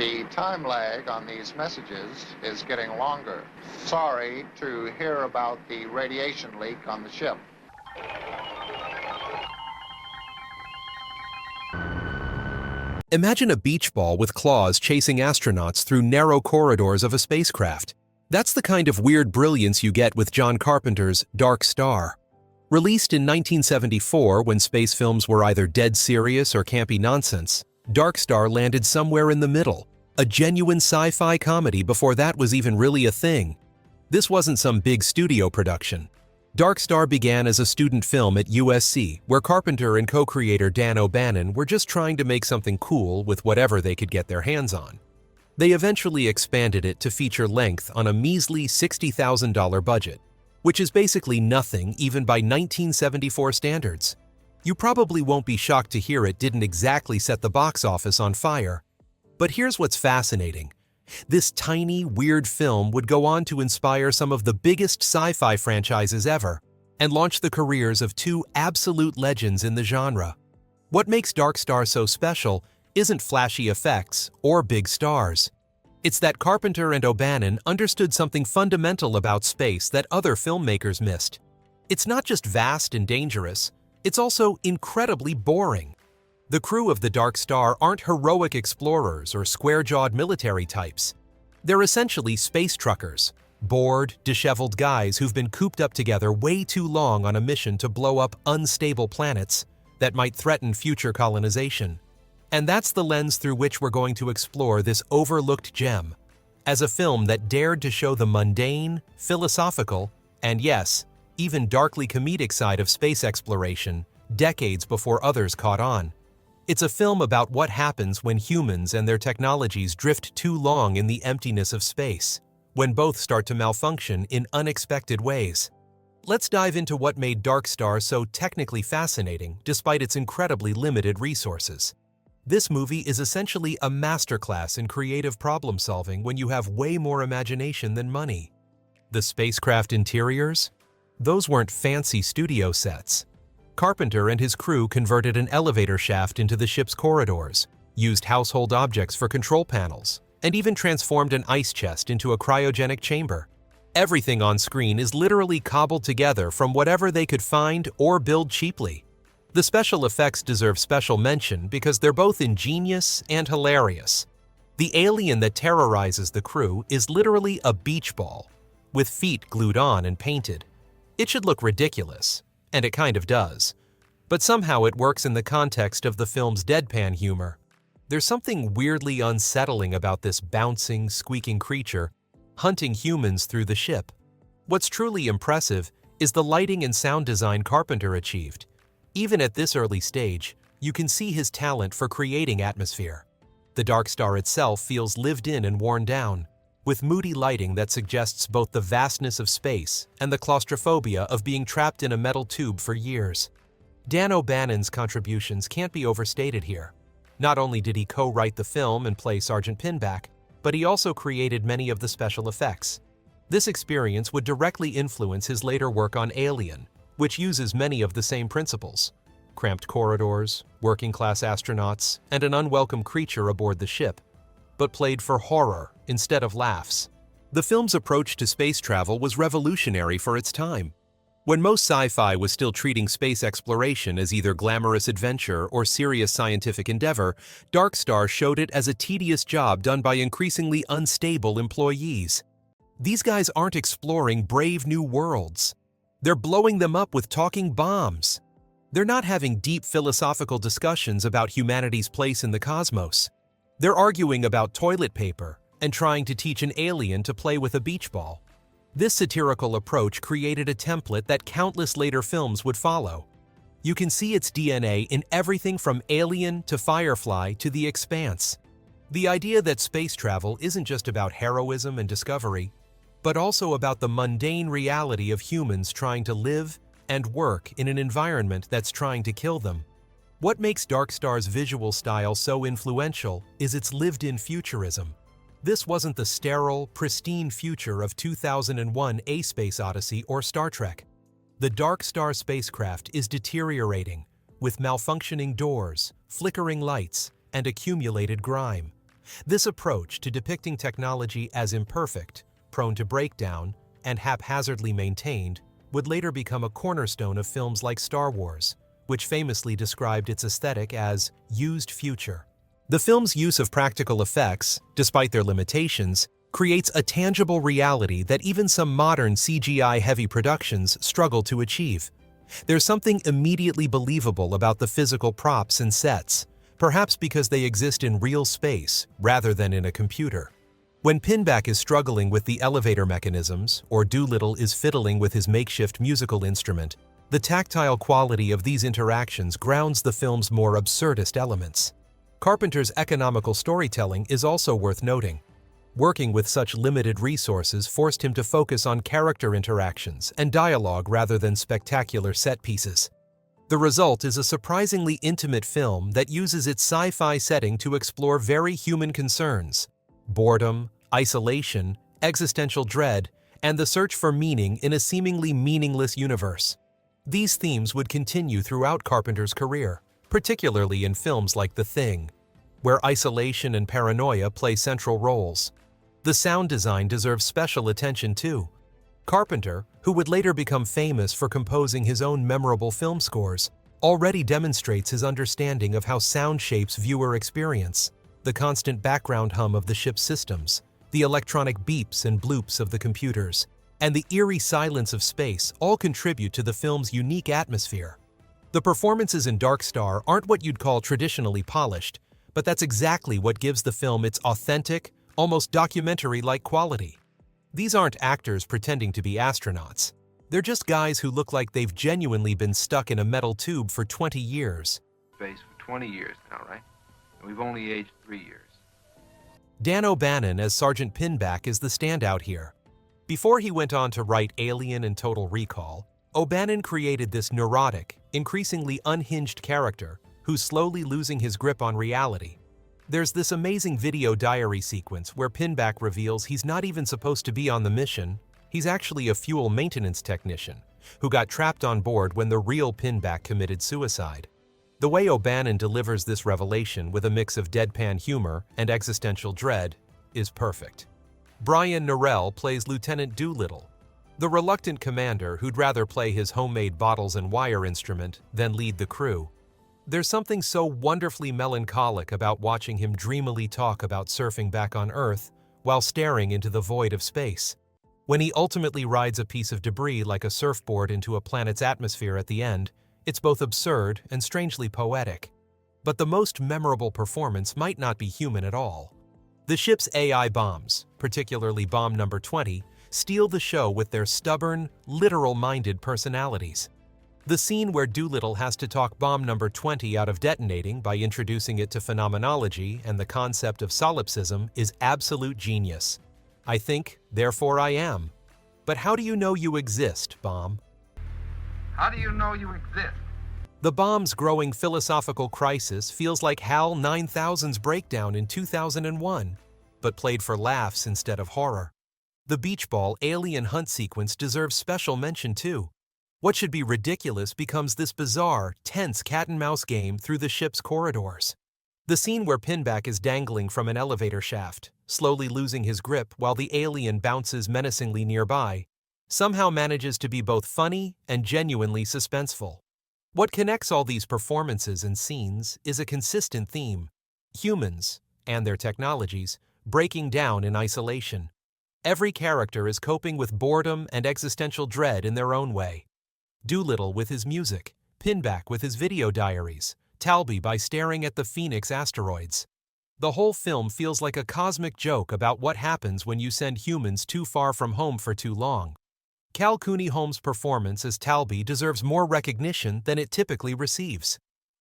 The time lag on these messages is getting longer. Sorry to hear about the radiation leak on the ship. Imagine a beach ball with claws chasing astronauts through narrow corridors of a spacecraft. That's the kind of weird brilliance you get with John Carpenter's Dark Star. Released in 1974 when space films were either dead serious or campy nonsense, Dark Star landed somewhere in the middle, a genuine sci-fi comedy before that was even really a thing. This wasn't some big studio production. Dark Star began as a student film at USC, where Carpenter and co-creator Dan O'Bannon were just trying to make something cool with whatever they could get their hands on. They eventually expanded it to feature length on a measly $60,000 budget, which is basically nothing even by 1974 standards. You probably won't be shocked to hear it didn't exactly set the box office on fire. But here's what's fascinating. This tiny, weird film would go on to inspire some of the biggest sci-fi franchises ever and launch the careers of two absolute legends in the genre. What makes Dark Star so special isn't flashy effects or big stars. It's that Carpenter and O'Bannon understood something fundamental about space that other filmmakers missed. It's not just vast and dangerous, it's also incredibly boring. The crew of the Dark Star aren't heroic explorers or square-jawed military types. They're essentially space truckers, bored, disheveled guys who've been cooped up together way too long on a mission to blow up unstable planets that might threaten future colonization. And that's the lens through which we're going to explore this overlooked gem, as a film that dared to show the mundane, philosophical, and yes, even darkly comedic side of space exploration, decades before others caught on. It's a film about what happens when humans and their technologies drift too long in the emptiness of space, when both start to malfunction in unexpected ways. Let's dive into what made Dark Star so technically fascinating despite its incredibly limited resources. This movie is essentially a masterclass in creative problem-solving when you have way more imagination than money. The spacecraft interiors? Those weren't fancy studio sets. Carpenter and his crew converted an elevator shaft into the ship's corridors, used household objects for control panels, and even transformed an ice chest into a cryogenic chamber. Everything on screen is literally cobbled together from whatever they could find or build cheaply. The special effects deserve special mention because they're both ingenious and hilarious. The alien that terrorizes the crew is literally a beach ball, with feet glued on and painted. It should look ridiculous, and it kind of does. But somehow it works in the context of the film's deadpan humor. There's something weirdly unsettling about this bouncing, squeaking creature hunting humans through the ship. What's truly impressive is the lighting and sound design Carpenter achieved. Even at this early stage, you can see his talent for creating atmosphere. The Dark Star itself feels lived in and worn down, with moody lighting that suggests both the vastness of space and the claustrophobia of being trapped in a metal tube for years. Dan O'Bannon's contributions can't be overstated here. Not only did he co-write the film and play Sergeant Pinback, but he also created many of the special effects. This experience would directly influence his later work on Alien, which uses many of the same principles: cramped corridors, working-class astronauts, and an unwelcome creature aboard the ship, but played for horror instead of laughs. The film's approach to space travel was revolutionary for its time. When most sci-fi was still treating space exploration as either glamorous adventure or serious scientific endeavor, Dark Star showed it as a tedious job done by increasingly unstable employees. These guys aren't exploring brave new worlds. They're blowing them up with talking bombs. They're not having deep philosophical discussions about humanity's place in the cosmos. They're arguing about toilet paper and trying to teach an alien to play with a beach ball. This satirical approach created a template that countless later films would follow. You can see its DNA in everything from Alien to Firefly to The Expanse. The idea that space travel isn't just about heroism and discovery, but also about the mundane reality of humans trying to live and work in an environment that's trying to kill them. What makes Dark Star's visual style so influential is its lived-in futurism. This wasn't the sterile, pristine future of 2001: A Space Odyssey or Star Trek. The Dark Star spacecraft is deteriorating, with malfunctioning doors, flickering lights, and accumulated grime. This approach to depicting technology as imperfect, prone to breakdown, and haphazardly maintained would later become a cornerstone of films like Star Wars, which famously described its aesthetic as used future. The film's use of practical effects, despite their limitations, creates a tangible reality that even some modern CGI-heavy productions struggle to achieve. There's something immediately believable about the physical props and sets, perhaps because they exist in real space rather than in a computer. When Pinback is struggling with the elevator mechanisms, or Doolittle is fiddling with his makeshift musical instrument, the tactile quality of these interactions grounds the film's more absurdist elements. Carpenter's economical storytelling is also worth noting. Working with such limited resources forced him to focus on character interactions and dialogue rather than spectacular set pieces. The result is a surprisingly intimate film that uses its sci-fi setting to explore very human concerns: boredom, isolation, existential dread, and the search for meaning in a seemingly meaningless universe. These themes would continue throughout Carpenter's career, particularly in films like The Thing, where isolation and paranoia play central roles. The sound design deserves special attention too. Carpenter, who would later become famous for composing his own memorable film scores, already demonstrates his understanding of how sound shapes viewer experience. The constant background hum of the ship's systems, the electronic beeps and bloops of the computers, and the eerie silence of space all contribute to the film's unique atmosphere. The performances in Dark Star aren't what you'd call traditionally polished, but that's exactly what gives the film its authentic, almost documentary-like quality. These aren't actors pretending to be astronauts. They're just guys who look like they've genuinely been stuck in a metal tube for 20 years. Space for 20 years now, right? And we've only aged 3 years. Dan O'Bannon as Sergeant Pinback is the standout here. Before he went on to write Alien and Total Recall, O'Bannon created this neurotic, increasingly unhinged character who's slowly losing his grip on reality. There's this amazing video diary sequence where Pinback reveals he's not even supposed to be on the mission. He's actually a fuel maintenance technician who got trapped on board when the real Pinback committed suicide. The way O'Bannon delivers this revelation with a mix of deadpan humor and existential dread is perfect. Brian Norrell plays Lieutenant Doolittle, the reluctant commander who'd rather play his homemade bottles and wire instrument than lead the crew. There's something so wonderfully melancholic about watching him dreamily talk about surfing back on Earth while staring into the void of space. When he ultimately rides a piece of debris like a surfboard into a planet's atmosphere at the end, it's both absurd and strangely poetic. But the most memorable performance might not be human at all. The ship's AI bombs, particularly Bomb Number 20, steal the show with their stubborn, literal-minded personalities. The scene where Doolittle has to talk Bomb Number 20 out of detonating by introducing it to phenomenology and the concept of solipsism is absolute genius. I think, therefore I am. But how do you know you exist, Bomb? How do you know you exist? The bomb's growing philosophical crisis feels like HAL 9000's breakdown in 2001, but played for laughs instead of horror. The beach ball alien hunt sequence deserves special mention too. What should be ridiculous becomes this bizarre, tense cat-and-mouse game through the ship's corridors. The scene where Pinback is dangling from an elevator shaft, slowly losing his grip while the alien bounces menacingly nearby, somehow manages to be both funny and genuinely suspenseful. What connects all these performances and scenes is a consistent theme: humans, and their technologies, breaking down in isolation. Every character is coping with boredom and existential dread in their own way. Doolittle with his music, Pinback with his video diaries, Talby by staring at the Phoenix asteroids. The whole film feels like a cosmic joke about what happens when you send humans too far from home for too long. Cal Cooney-Holmes' performance as Talby deserves more recognition than it typically receives.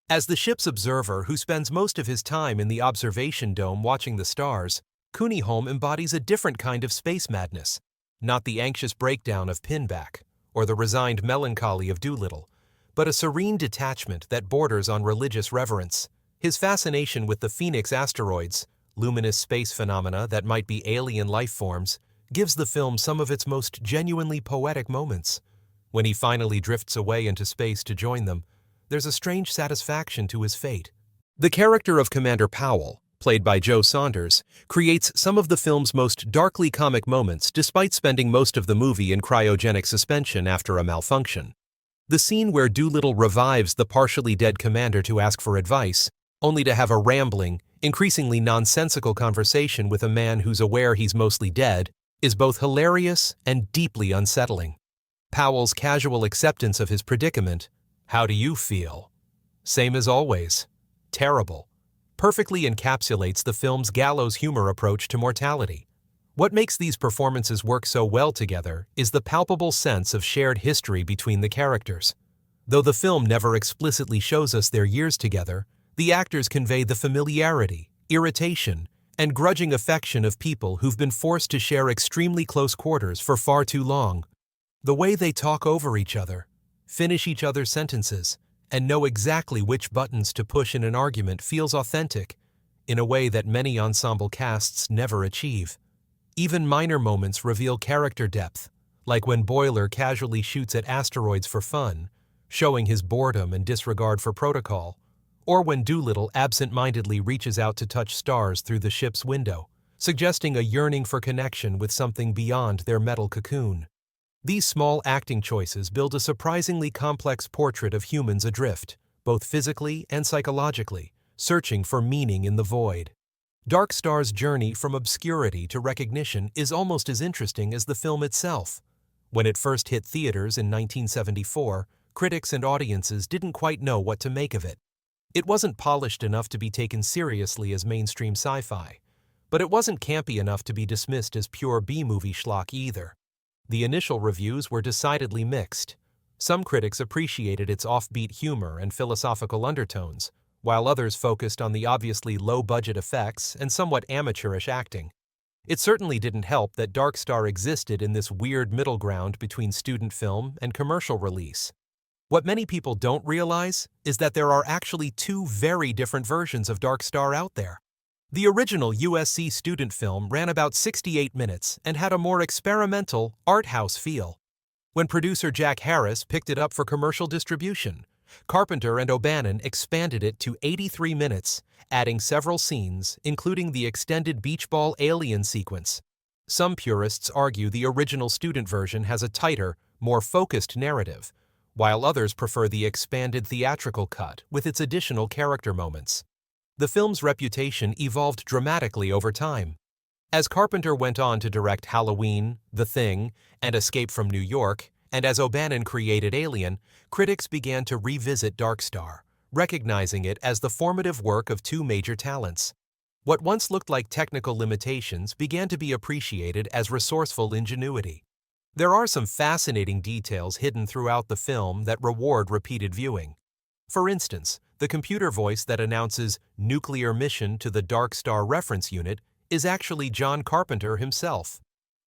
As the ship's observer who spends most of his time in the observation dome watching the stars, Cooney-Holm embodies a different kind of space madness, not the anxious breakdown of Pinback or the resigned melancholy of Doolittle, but a serene detachment that borders on religious reverence. His fascination with the Phoenix asteroids, luminous space phenomena that might be alien life forms, gives the film some of its most genuinely poetic moments. When he finally drifts away into space to join them, there's a strange satisfaction to his fate. The character of Commander Powell, played by Joe Saunders, creates some of the film's most darkly comic moments despite spending most of the movie in cryogenic suspension after a malfunction. The scene where Doolittle revives the partially dead commander to ask for advice, only to have a rambling, increasingly nonsensical conversation with a man who's aware he's mostly dead, is both hilarious and deeply unsettling. Powell's casual acceptance of his predicament, "How do you feel?" Same as always. Terrible. Perfectly encapsulates the film's gallows humor approach to mortality. What makes these performances work so well together is the palpable sense of shared history between the characters. Though the film never explicitly shows us their years together, the actors convey the familiarity, irritation, and grudging affection of people who've been forced to share extremely close quarters for far too long. The way they talk over each other, finish each other's sentences, and know exactly which buttons to push in an argument feels authentic, in a way that many ensemble casts never achieve. Even minor moments reveal character depth, like when Boiler casually shoots at asteroids for fun, showing his boredom and disregard for protocol, or when Doolittle absent-mindedly reaches out to touch stars through the ship's window, suggesting a yearning for connection with something beyond their metal cocoon. These small acting choices build a surprisingly complex portrait of humans adrift, both physically and psychologically, searching for meaning in the void. Dark Star's journey from obscurity to recognition is almost as interesting as the film itself. When it first hit theaters in 1974, critics and audiences didn't quite know what to make of it. It wasn't polished enough to be taken seriously as mainstream sci-fi, but it wasn't campy enough to be dismissed as pure B-movie schlock either. The initial reviews were decidedly mixed. Some critics appreciated its offbeat humor and philosophical undertones, while others focused on the obviously low-budget effects and somewhat amateurish acting. It certainly didn't help that Dark Star existed in this weird middle ground between student film and commercial release. What many people don't realize is that there are actually two very different versions of Dark Star out there. The original USC student film ran about 68 minutes and had a more experimental, art house feel. When producer Jack Harris picked it up for commercial distribution, Carpenter and O'Bannon expanded it to 83 minutes, adding several scenes, including the extended beach ball alien sequence. Some purists argue the original student version has a tighter, more focused narrative, while others prefer the expanded theatrical cut with its additional character moments. The film's reputation evolved dramatically over time. As Carpenter went on to direct Halloween, The Thing, and Escape from New York, and as O'Bannon created Alien, critics began to revisit Dark Star, recognizing it as the formative work of two major talents. What once looked like technical limitations began to be appreciated as resourceful ingenuity. There are some fascinating details hidden throughout the film that reward repeated viewing. For instance, the computer voice that announces nuclear mission to the Dark Star reference unit is actually John Carpenter himself.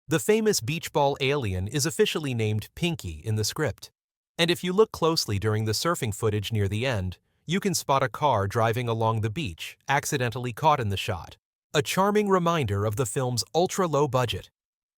The famous beach ball alien is officially named Pinky in the script. And if you look closely during the surfing footage near the end, you can spot a car driving along the beach, accidentally caught in the shot. A charming reminder of the film's ultra-low budget.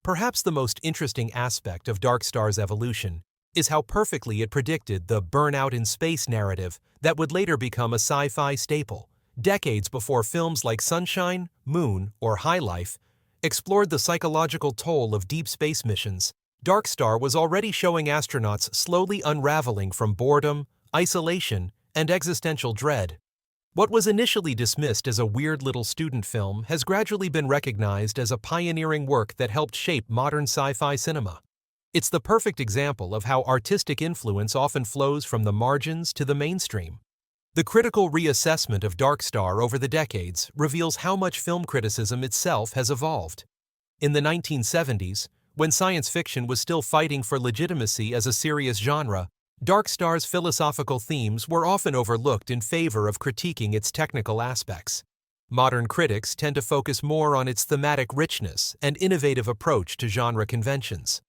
Perhaps the most interesting aspect of Dark Star's evolution is how perfectly it predicted the burnout in space narrative that would later become a sci-fi staple, decades before films like Sunshine, Moon, or High Life explored the psychological toll of deep space missions. Dark Star was already showing astronauts slowly unraveling from boredom, isolation, and existential dread. What was initially dismissed as a weird little student film has gradually been recognized as a pioneering work that helped shape modern sci-fi cinema. It's the perfect example of how artistic influence often flows from the margins to the mainstream. The critical reassessment of Dark Star over the decades reveals how much film criticism itself has evolved. In the 1970s, when science fiction was still fighting for legitimacy as a serious genre, Dark Star's philosophical themes were often overlooked in favor of critiquing its technical aspects. Modern critics tend to focus more on its thematic richness and innovative approach to genre conventions.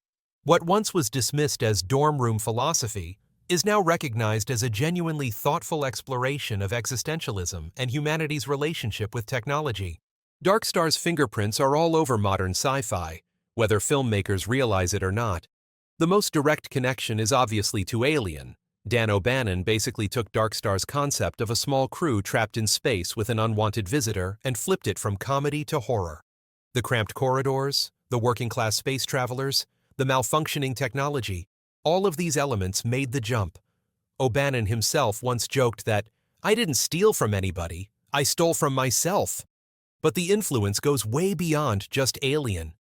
What once was dismissed as dorm room philosophy is now recognized as a genuinely thoughtful exploration of existentialism and humanity's relationship with technology. Dark Star's fingerprints are all over modern sci-fi, whether filmmakers realize it or not. The most direct connection is obviously to Alien, Dan O'Bannon basically took Dark Star's concept of a small crew trapped in space with an unwanted visitor and flipped it from comedy to horror. The cramped corridors, the working-class space travelers, the malfunctioning technology, all of these elements made the jump. O'Bannon himself once joked that, "I didn't steal from anybody, I stole from myself." But the influence goes way beyond just Alien.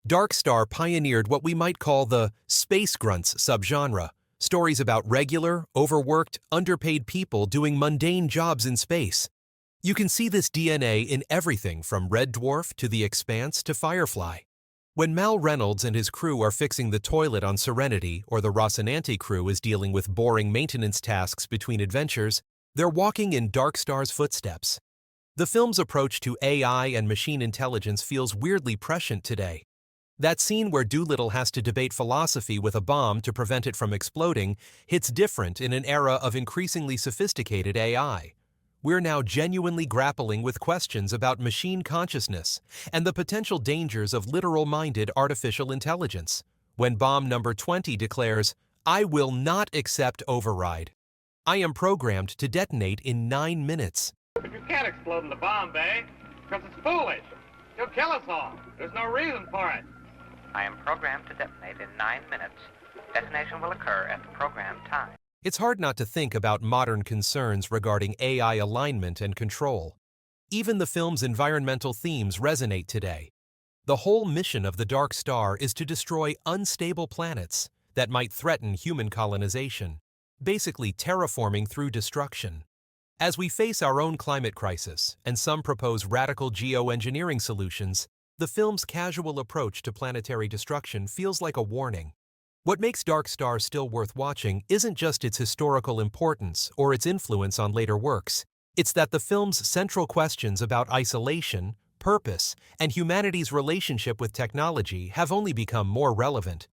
Dark Star pioneered what we might call the space grunts subgenre, stories about regular, overworked, underpaid people doing mundane jobs in space. You can see this DNA in everything from Red Dwarf to The Expanse to Firefly. When Mal Reynolds and his crew are fixing the toilet on Serenity or the Rocinante crew is dealing with boring maintenance tasks between adventures, they're walking in Dark Star's footsteps. The film's approach to AI and machine intelligence feels weirdly prescient today. That scene where Doolittle has to debate philosophy with a bomb to prevent it from exploding hits different in an era of increasingly sophisticated AI. We're now genuinely grappling with questions about machine consciousness and the potential dangers of literal-minded artificial intelligence. When bomb number 20 declares, "I will not accept override. I am programmed to detonate in 9 minutes." But you can't explode in the bomb bay, because it's foolish. You'll kill us all. There's no reason for it. I am programmed to detonate in 9 minutes. Detonation will occur at the programmed time. It's hard not to think about modern concerns regarding AI alignment and control. Even the film's environmental themes resonate today. The whole mission of the Dark Star is to destroy unstable planets that might threaten human colonization, basically terraforming through destruction. As we face our own climate crisis, and some propose radical geoengineering solutions, the film's casual approach to planetary destruction feels like a warning. What makes Dark Star still worth watching isn't just its historical importance or its influence on later works. It's that the film's central questions about isolation, purpose, and humanity's relationship with technology have only become more relevant.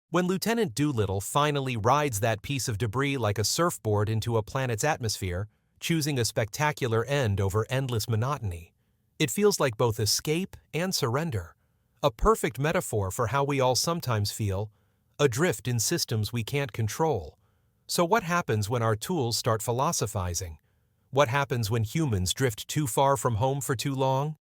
When Lieutenant Doolittle finally rides that piece of debris like a surfboard into a planet's atmosphere, choosing a spectacular end over endless monotony, it feels like both escape and surrender, a perfect metaphor for how we all sometimes feel, adrift in systems we can't control. So what happens when our tools start philosophizing? What happens when humans drift too far from home for too long?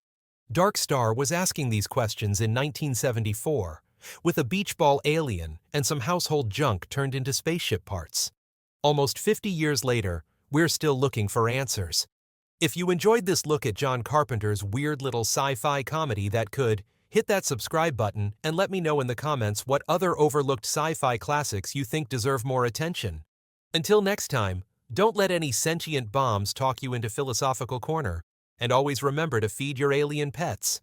Dark Star was asking these questions in 1974, with a beach ball alien and some household junk turned into spaceship parts. Almost 50 years later, we're still looking for answers. If you enjoyed this look at John Carpenter's weird little sci-fi comedy that could, hit that subscribe button and let me know in the comments what other overlooked sci-fi classics you think deserve more attention. Until next time, don't let any sentient bombs talk you into philosophical corner, and always remember to feed your alien pets.